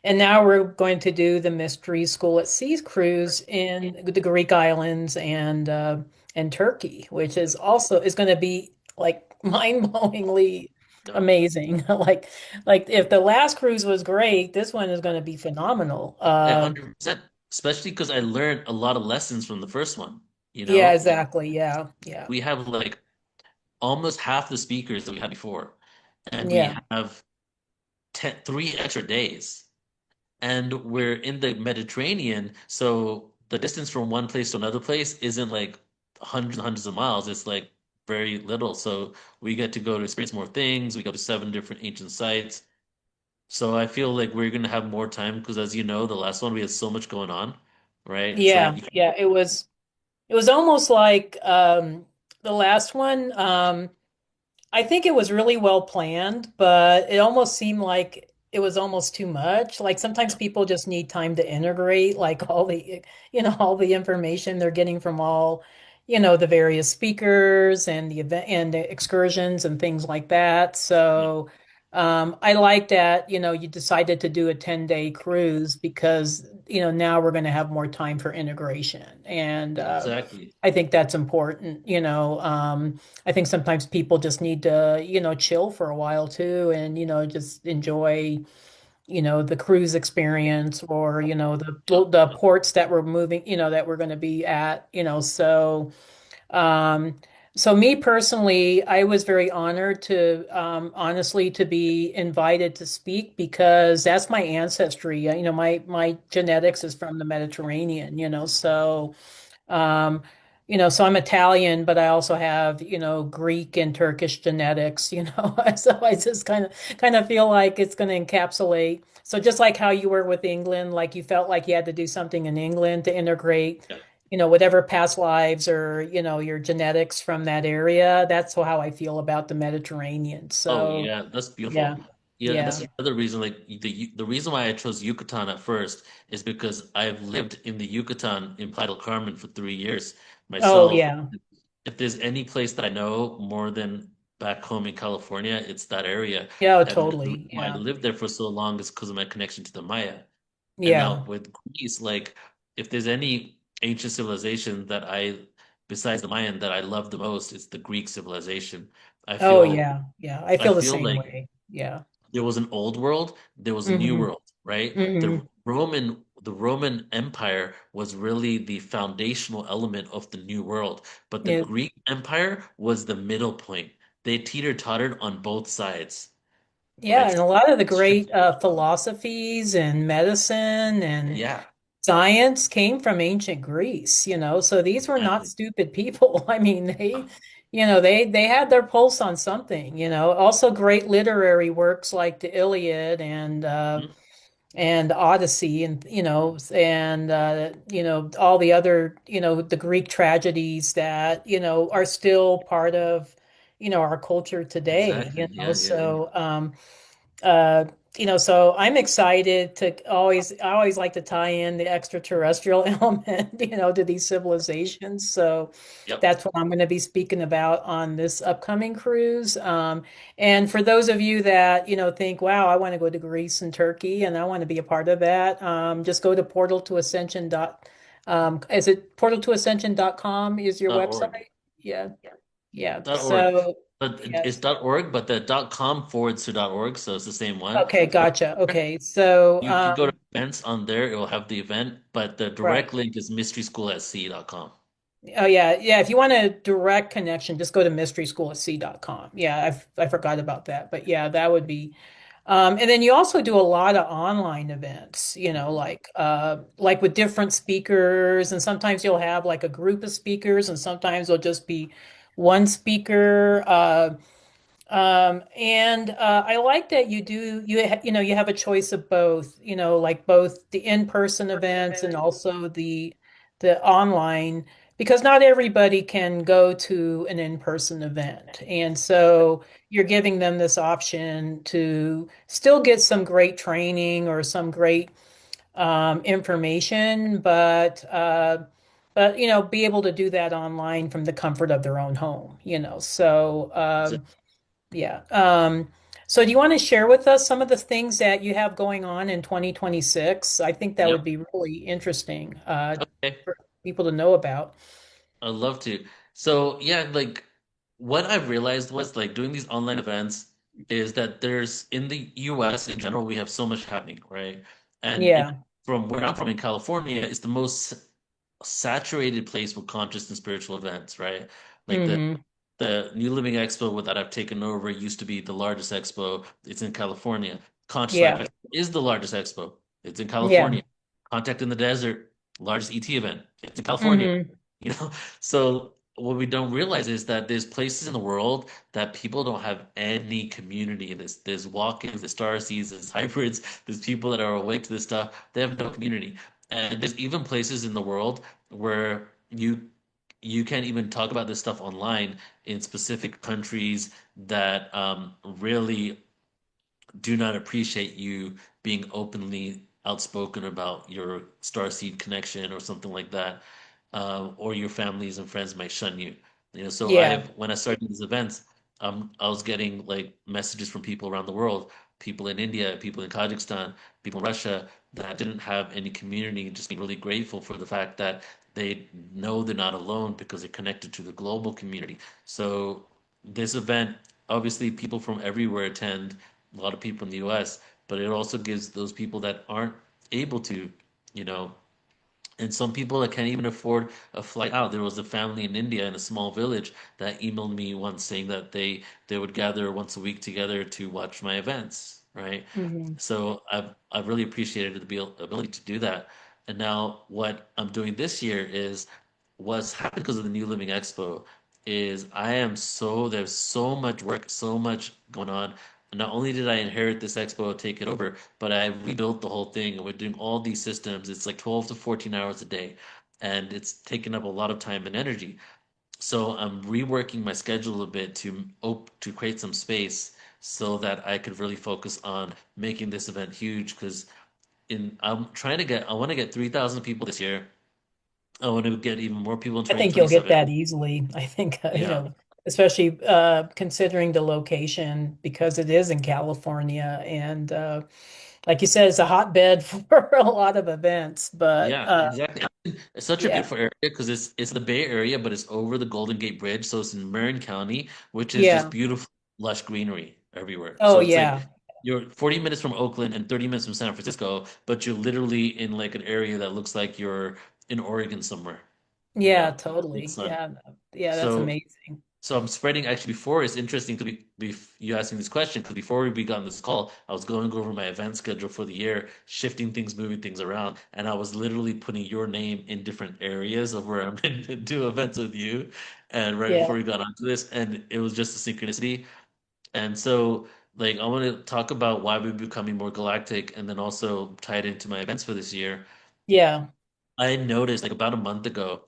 And now we're going to do the Mystery School at Sea cruise in the Greek islands and Turkey, which is going to be like mind-blowingly Yeah. amazing. Like if the last cruise was great, this one is going to be phenomenal. 100%. Especially because I learned a lot of lessons from the first one. You Yeah, know, exactly. Yeah, yeah, we have like almost half the speakers that we had before, and we yeah. have 3 extra days. and we're in the Mediterranean, so the distance from one place to another place isn't like hundreds and hundreds of miles. It's like very little. So we get to go to experience more things. We go to seven different ancient sites. So I feel like we're gonna have more time because, as you know, the last one we had so much going on, right? It's like Yeah, yeah, it was almost like the last one. I think it was really well planned, but it almost seemed like it was almost too much. Like sometimes yeah, people just need time to integrate like all the, all the information they're getting from all, the various speakers and the event and the excursions and things like that. yeah, So, I like that, you decided to do a 10-day cruise because, now we're going to have more time for integration. And exactly. I think that's important. I think sometimes people just need to, chill for a while too and, just enjoy, the cruise experience or, Yep, the ports that we're moving, that we're going to be at. Um, so me personally, I was very honored to, honestly, to be invited to speak because that's my ancestry. My genetics is from the Mediterranean. Um, so I'm Italian, but I also have, Greek and Turkish genetics. So I just kind of feel like it's going to encapsulate. So just like how you were with England, like you felt like you had to do something in England to integrate, yeah. whatever past lives or, your genetics from that area. That's how I feel about the Mediterranean. Oh So yeah, that's yeah, beautiful. Yeah, and that's yeah. another reason. Like the reason why I chose Yucatan at first is because I've lived in the Yucatan in Playa del Carmen for 3 years Oh myself. yeah. If there's any place that I know more than back home in California, it's that area. Yeah, And the totally. reason why I Yeah. lived there for so long is because of my connection to the Maya. And now Yeah. with Greece, like if there's any ancient civilization besides the Mayan, that I love the most, it's the Greek civilization. I Oh feel, yeah. Yeah. I I feel the feel same like way. Yeah. there was an old world, there was a new Hmm. world, right? Hmm. The Roman Empire was really the foundational element of the new world, but the Yeah. Greek Empire was the middle point. They teeter-tottered on both sides. Yeah, Like and a lot of the great philosophies and medicine and yeah, science came from ancient Greece. So these were not exactly. stupid people. I mean, they had their pulse on something. Also great literary works like the Iliad Mhm. and Odyssey and all the other the Greek tragedies that are still part of our culture today. Exactly. Yeah, yeah, yeah. Uh so I'm excited to I always like to tie in the extraterrestrial element to these civilizations. So Yep. that's what I'm going to be speaking about on this upcoming cruise. And for those of you that think, wow, I want to go to Greece and Turkey and I want to be a part of that, just go to portal to ascension dot is it portal to ascension.com is your website? .org. Yeah. Yeah. .org. So But it's yes. .org, but the .com forwards to .org, so it's the same one. Okay, But gotcha. Okay. So you can go to events on there, it will have the event, but the right. direct link is mysteryschool@sea.com. Oh yeah, yeah. If you want a direct connection, just go to mysteryschool@sea.com. Yeah, I forgot about that. But yeah, that would be and then you also do a lot of online events, like with different speakers, and sometimes you'll have like a group of speakers, and sometimes it'll just be one speaker. And I like that you have a choice of both, like both the in-person events and also the online, because not everybody can go to an in-person event. And so you're giving them this option to still get some great training or some great information, but be able to do that online from the comfort of their own home. So yeah. So do you want to share with us some of the things that you have going on in 2026? I think that would Yep. be really interesting Okay. for people to know about. I'd love to. So yeah, like what I've realized was like doing these online events is that there's in the US in general, we have so much happening, right? And Yeah. from where I'm from in California, it's the most saturated place with conscious and spiritual events, right? Like Hmm. the New Living Expo that I've taken over used to be the largest expo. It's in California. Conscious Life Yeah. Expo is the largest expo. It's in Yeah. California. Contact in the Desert, largest ET event. It's in California. Hmm. You know, so what we don't realize is that there's places in the world that people don't have any community in this. There's walk-ins, there's star seeds, there's hybrids, there's people that are awake to this stuff. They have no community. And there's even places in the world where you can't even talk about this stuff online in specific countries that really do not appreciate you being openly outspoken about your starseed connection or something like that, or your families and friends might shun you. So Yeah. when I started these events, I was getting like messages from people around the world, people in India, people in Kazakhstan, people in Russia that didn't have any community, and just being really grateful for the fact that they know they're not alone because they're connected to the global community. So this event, obviously, people from everywhere attend, a lot of people in the US, but it also gives those people that aren't able to, you know, and some people that can't even afford a flight out. There was a family in India in a small village that emailed me once saying that they would gather once a week together to watch my events, right? Hmm. So I've really appreciated the ability to do that. And now what I'm doing this year is what's happened because of the new Living Expo is there's so much work, so much going on. Not only did I inherit this expo, take it over, but I rebuilt the whole thing, and we're doing all these systems. It's like 12 to 14 hours a day, and it's taken up a lot of time and energy. So I'm reworking my schedule a bit to create some space so that I could really focus on making this event huge. Because in I want to get 3,000 people this year. I want to get even more people in I think you'll get 2027. that easily. I think, Yeah. especially considering the location because it is in California and like you said, it's a hotbed for a lot of events. But Yeah, exactly. It's such a yeah, beautiful area because it's the Bay Area, but it's over the Golden Gate Bridge, so it's in Marin County, which is just yeah. beautiful, lush greenery everywhere. Oh So it's like yeah. you're 40 minutes from Oakland and 30 minutes from San Francisco, but you're literally in like an area that looks like you're in Oregon somewhere, Yeah, with totally. sun. Yeah. Yeah, that's So amazing. so I'm spreading actually before it's interesting to be you asking this question because before we began this call, I was going over my event schedule for the year, shifting things, moving things around, and I was literally putting your name in different areas of where I'm going to do events with you. And right Yeah. before we got onto this, and it was just a synchronicity. And so, like, I want to talk about why we're becoming more galactic, and then also tie it into my events for this year. Yeah. I noticed like about a month ago,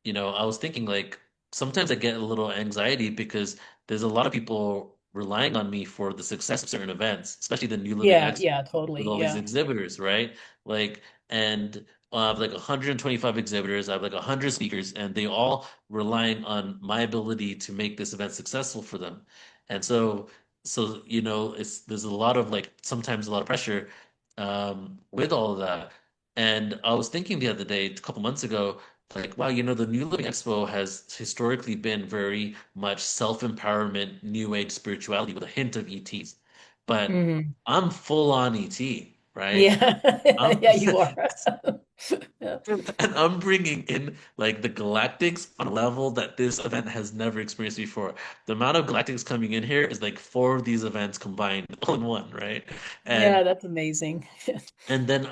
I was thinking like sometimes I get a little anxiety because there's a lot of people relying on me for the success of certain events, especially the New Living Yeah, Expo yeah, with totally. all these Yeah. exhibitors, right? Like, and I have like 125 exhibitors, I have like 100 speakers, and they all relying on my ability to make this event successful for them. And so there's a lot of like sometimes a lot of pressure with all of that. And I was thinking the other day, a couple months ago, like, wow, the New Living Expo has historically been very much self-empowerment, new age spirituality with a hint of ETs. But Hmm. I'm full on ET, right? Yeah. I'm Yeah, you are. Yeah. and I'm bringing in like the galactics on a level that this event has never experienced before. The amount of galactics coming in here is like four of these events combined all in one, right? And Yeah, that's amazing. And then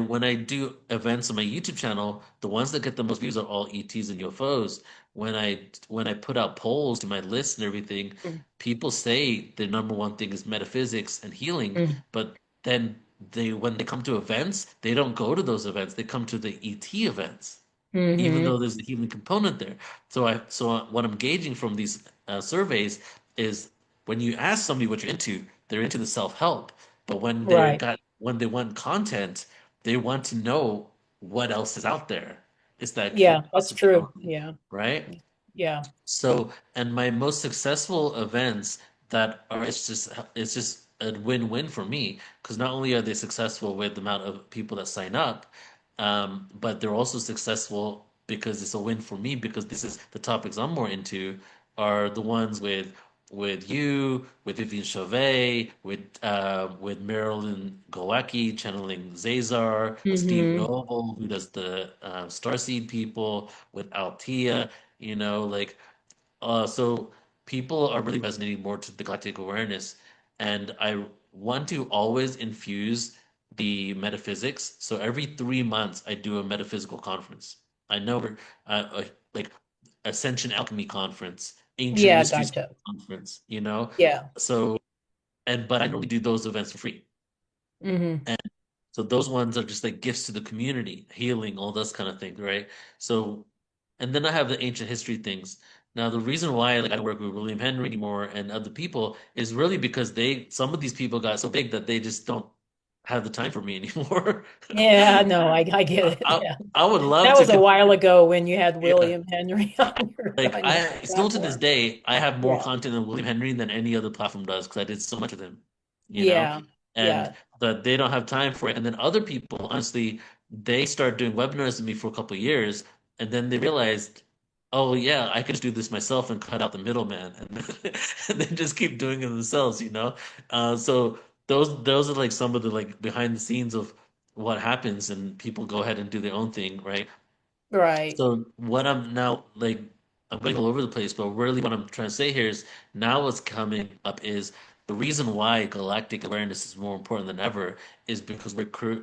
when I do events on my YouTube channel, the ones that get the most views are all ETs and UFOs. When I put out polls to my list and everything, people say the number one thing is metaphysics and healing, but then when they come to events, they don't go to those events. They come to the ET events, even though Mm-hmm. there's a healing component there. What I'm gauging from these surveys is when you ask somebody what you're into, they're into the self-help. But Right. when they want content, they want to know what else is out there. It's that Yeah, that's true. curiosity, Yeah. right? Yeah. And my most successful events that are it's just a win-win for me because not only are they successful with the amount of people that sign up, but they're also successful because it's a win for me because this is the topics I'm more into are the ones with you, with Vivian Chauvet, with Marilyn Glowacki channeling Zazar, with Steve Hmm. Noble who does the Starseed people, with Altia, like so people are really resonating more to the galactic awareness, and I want to always infuse. the metaphysics. So every 3 months, I do a metaphysical conference. I know like Ascension Alchemy Conference, Ancient Yeah, Mysteries gotcha. Conference, you know? Yeah. So, but I normally do those events for free. Hmm. And so those ones are just like gifts to the community, healing, all those kind of things, right? So, and then I have the ancient history things. Now, the reason why like I don't work with William Henry anymore and other people is really because some of these people got so big that they just don't have the time for me anymore. Yeah, no, I get I, it. I Yeah. I would love That to was a continue. while ago when you had Yeah. William Henry on Like on your I still to this platform. day, I have more Yeah. content than William Henry than any other platform does because I did so much with him, you know? Yeah. And Yeah. but they don't have time for it. And then other people, honestly, they start doing webinars with me for a couple of years, and then they realized, oh yeah, I could just do this myself and cut out the middleman, and and then just keep doing it themselves, you know? So those are like some of the like behind the scenes of what happens, and people go ahead and do their own thing, right? Right. So what I'm now like I'm going all over the place, but really what I'm trying to say here is now what's coming up is the reason why galactic awareness is more important than ever is because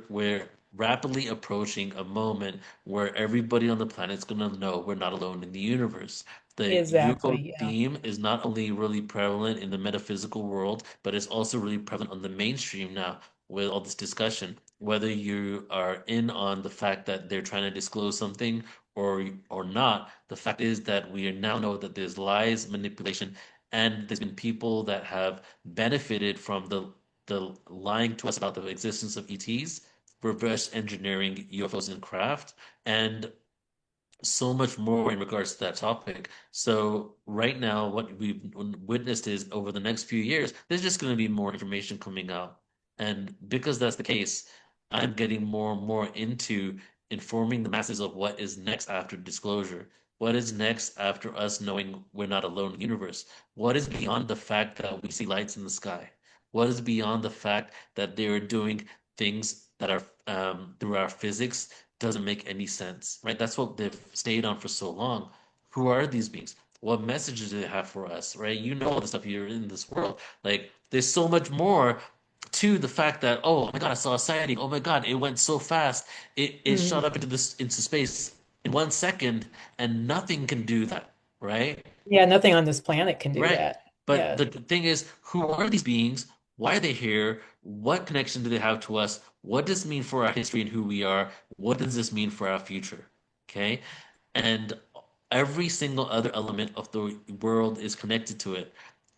we're rapidly approaching a moment where everybody on the planet is going to know we're not alone in the universe. The UFO Exactly. Yeah. theme is not only really prevalent in the metaphysical world, but it's also really prevalent on the mainstream now with all this discussion. Whether you are in on the fact that they're trying to disclose something or not, the fact is that we now know that there's lies, manipulation, and there's been people that have benefited from the lying to us about the existence of ETs, reverse engineering UFOs in craft, and so much more in regards to that topic. So right now, what we've witnessed is over the next few years, there's just going to be more information coming out. And because that's the case, I'm getting more and more into informing the masses of what is next after disclosure. What is next after us knowing we're not alone in the universe? What is beyond the fact that we see lights in the sky? What is beyond the fact that they are doing things that are through our physics doesn't make any sense, right? That's what they've stayed on for so long. Who are these beings? What messages do they have for us, right? You know all the stuff you're in this world. Like, there's so much more to the fact that, oh my God, I saw a sighting. Oh my God, it went so fast. It shot Mhm. up into space in 1 second, and nothing can do that, right? Yeah, nothing on this planet can do Right. that. But Yeah. the thing is, who are these beings? Why are they here? What connection do they have to us? What does this mean for our history and who we are? What does this mean for our future? Okay. And every single other element of the world is connected to it.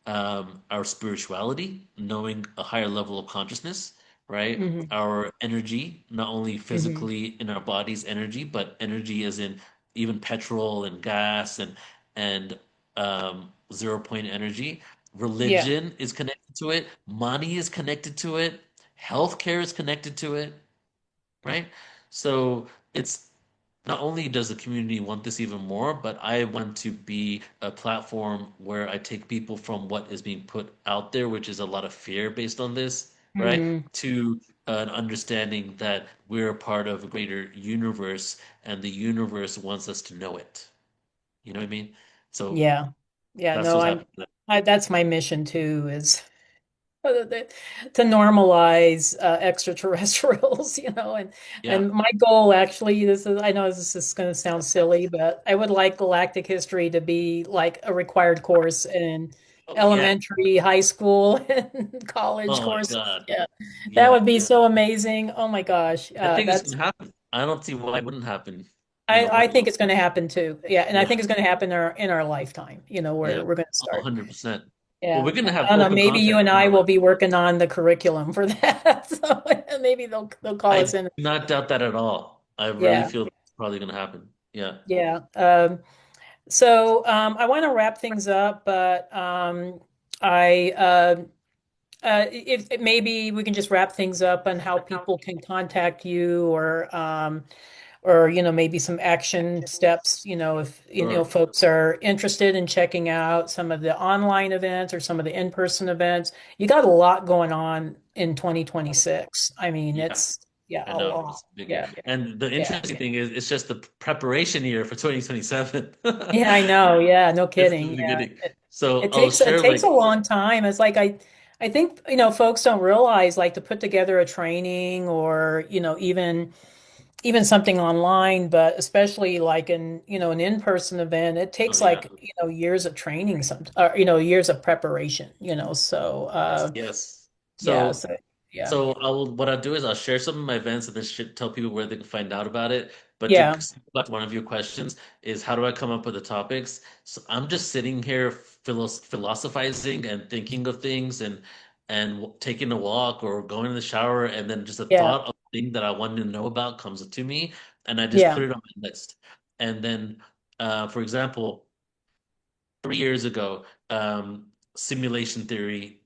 Our spirituality, knowing a higher level of consciousness, right? Hmm. Our energy, not only Hmm. physically in our body's energy, but energy as in even petrol and gas and 0 point energy. Yeah. Religion is connected to it. Money is connected to it. Healthcare is connected to it, right? So it's not only does the community want this even more, but I want to be a platform where I take people from what is being put out there, which is a lot of fear based on this, right? Hmm. To an understanding that we're a part of a greater universe and the universe wants us to know it. You know what I mean? So Yeah. Yeah. that's No, what's happening. that's my mission too, is to normalize extraterrestrials, Yeah. and my goal actually, I know this is going to sound silly, but I would like galactic history to be like a required course in Oh, yeah. elementary, high school, and college Oh my courses. God. Yeah, that Yeah. would be so amazing. Oh my gosh, I think it's that's gonna happen. I don't see why it wouldn't happen. I What? think it's going to happen too. Yeah, and I Yeah. think it's going to happen in our lifetime. Yeah. We're going to Oh, start. 100%. Well, Yeah, we're gonna I have don't know. open Maybe you contact and I will tomorrow. be working on the curriculum for that. So maybe they'll call I us do in. not doubt that at all. I really Yeah, feel it's probably gonna happen. Yeah. yeah. I want to wrap things up, but I if maybe we can just wrap things up on how people can contact you, or maybe some action steps, if Sure. folks are interested in checking out some of the online events or some of the in-person events. You got a lot going on in 2026. I mean, Yeah. it's, yeah, I a know. lot. It's a big year. Yeah, And the yeah, interesting thing is it's just the preparation year for 2027. yeah. I know. Yeah, no It's the kidding. Yeah, beginning. So it I'll takes share a like long time. It's like, I I think, folks don't realize like to put together a training or, even something online, but especially like an in-person event, it Oh takes yeah. like, years of training, or, years of preparation, so, Yes. Yes. yeah, So so, yeah, So what I'll do is I'll share some of my events and then tell people where they can find out about it. But to yeah, go back to one of your questions is how do I come up with the topics? So I'm just sitting here philosophizing and thinking of things and taking a walk or going in the shower and then just a yeah, thought of a thing that I wanted to know about comes to me and I just yeah. put it on my list. And then for example, 3 years ago, simulation theory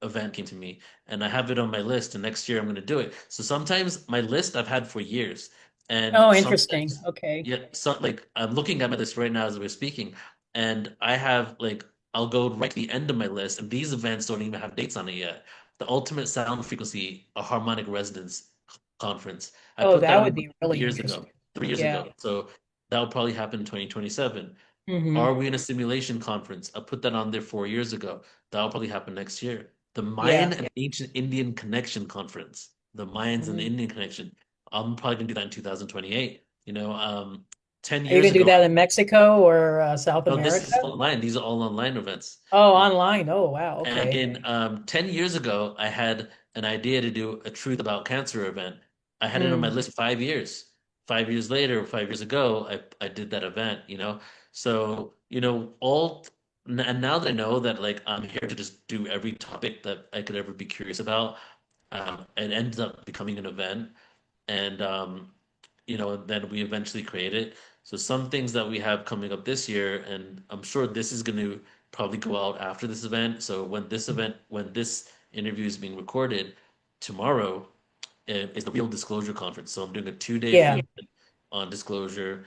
event came to me and I have it on my list and next year I'm going to do it. So sometimes my list I've had for years and Oh, interesting. sometimes Okay. yeah, so like I'm looking at my list right now as we're speaking and I have like I'll go right to the end of my list and these events don't even have dates on it yet. The Ultimate Sound Frequency, a Harmonic Resonance Conference. I Oh, put that that on would be three really years ago, interesting. 3 years Yeah. ago. So that will probably happen in 2027. Hmm. Are we in a simulation conference? I put that on there 4 years ago. That'll probably happen next year. The Mayan Yeah. and Ancient Indian Connection Conference. The Mayans and the Mhm. Indian Connection. I'm probably gonna do that in 2028. 10 Are you years gonna do ago, that in Mexico or South no, this America? is online. These are all online events. Oh, online. Oh, wow. And Okay. in 10 years ago, I had an idea to do a Truth About Cancer event. I had it on my Mm. list 5 years. 5 years later, 5 years ago, I did that event. So, and now that I know that like I'm here to just do every topic that I could ever be curious about, it ends up becoming an event. And then we eventually create it. So some things that we have coming up this year, and I'm sure this is going to probably go out after this event. So when this interview is being recorded tomorrow, is the Real Disclosure Conference. So I'm doing a 2 day free Yeah. event on disclosure.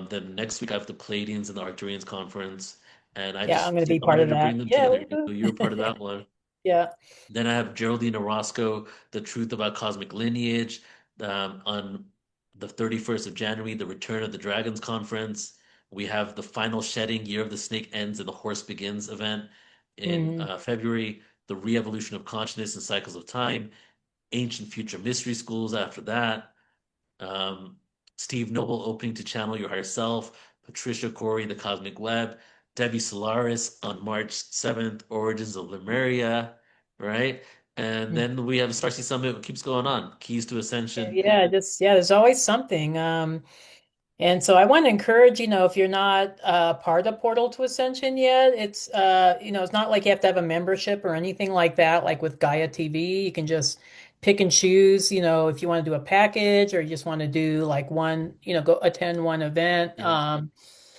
Then next week I have the Palladians and the Arcturians conference, and I Yeah, I'm just gonna be part wanted of to bring that. them Yeah. together. Woohoo. So you're part of that one. Yeah. Then I have Geraldine Orozco, The Truth About Cosmic Lineage, on the 31st of January, the Return of the Dragons Conference. We have the Final Shedding, Year of the Snake Ends and the Horse Begins event in Hmm. February, the Re-Evolution of Consciousness and Cycles of Time, Ancient Future Mystery Schools after that, um, Steve Noble opening to Channel Your Higher Self, Patricia Corey, The Cosmic Web, Debbie Solaris on March 7th, Origins of Lemuria, right? And then we have Starseed Summit, it keeps going on. Keys to Ascension. Yeah, there's always something. And so I want to encourage, if you're not part of Portal to Ascension yet, it's not like you have to have a membership or anything like that, like with Gaia TV. You can just pick and choose, if you want to do a package or you just want to do like one, go attend one event. Yeah.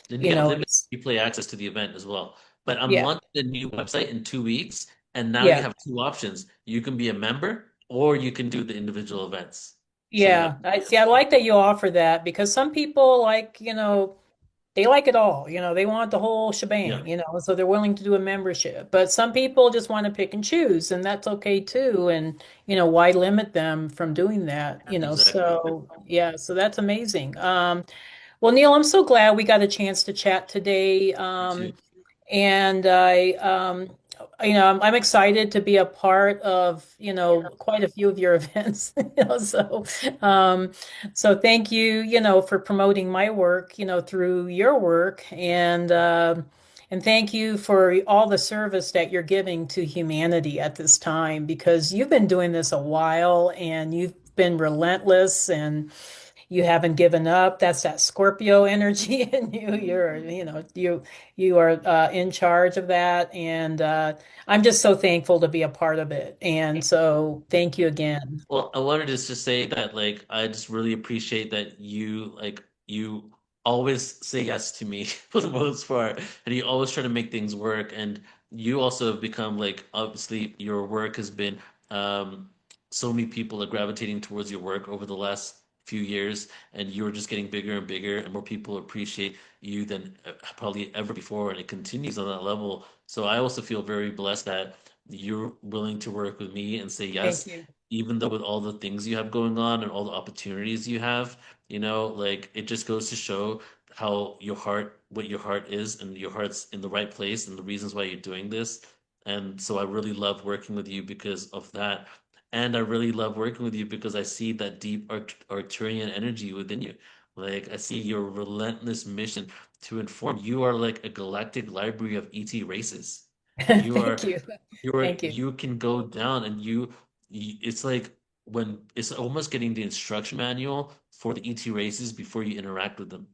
Then you You get know, limited it's replay access to the event as well. But I'm yeah, launching the new website in 2 weeks, and now you yeah, have two options. You can be a member or you can do the individual events. So you have, yeah. I see. I like that you offer that because some people like, they like it all, they want the whole yeah, shebang, so they're willing to do a membership. But some people just want to pick and choose, and that's okay too. And, why limit them from doing that, exactly. So yeah, so that's amazing. Well, Neil, I'm so glad we got a chance to chat today. Me too. And I'm excited to be a part of, quite a few of your events. Um, so thank you, for promoting my work, through your work, and thank you for all the service that you're giving to humanity at this time, because you've been doing this a while and you've been relentless and you haven't given up. That's that Scorpio energy in you. You are in charge of that, and I'm just so thankful to be a part of it. And so, thank you again. Well, I wanted to just say that like I just really appreciate that you always say yes to me for the most part, and you always try to make things work. And you also have become like obviously your work has been um, so many people are gravitating towards your work over the last few years, and you're just getting bigger and bigger, and more people appreciate you than probably ever before, and it continues on that level. So I also feel very blessed that you're willing to work with me and say Thank yes you. even though with all the things you have going on and all the opportunities you have, like it just goes to show what your heart is, and your heart's in the right place, and the reasons why you're doing this. And so I really love working with you because of that. And I really love working with you because I see that deep Arcturian energy within you. Like I see your relentless mission to inform. You are like a galactic library of ET races. You are Thank you. Thank you. you can go down and it's like when it's almost getting the instruction manual for the ET races before you interact with them,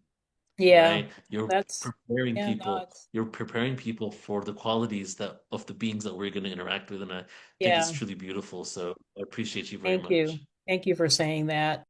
Yeah, right? You're that's, preparing yeah, no, people. it's, You're preparing people for the qualities that of the beings that we're going to interact with, and I think it's yeah, truly beautiful. So I appreciate you very thank you. much. Thank you for saying that.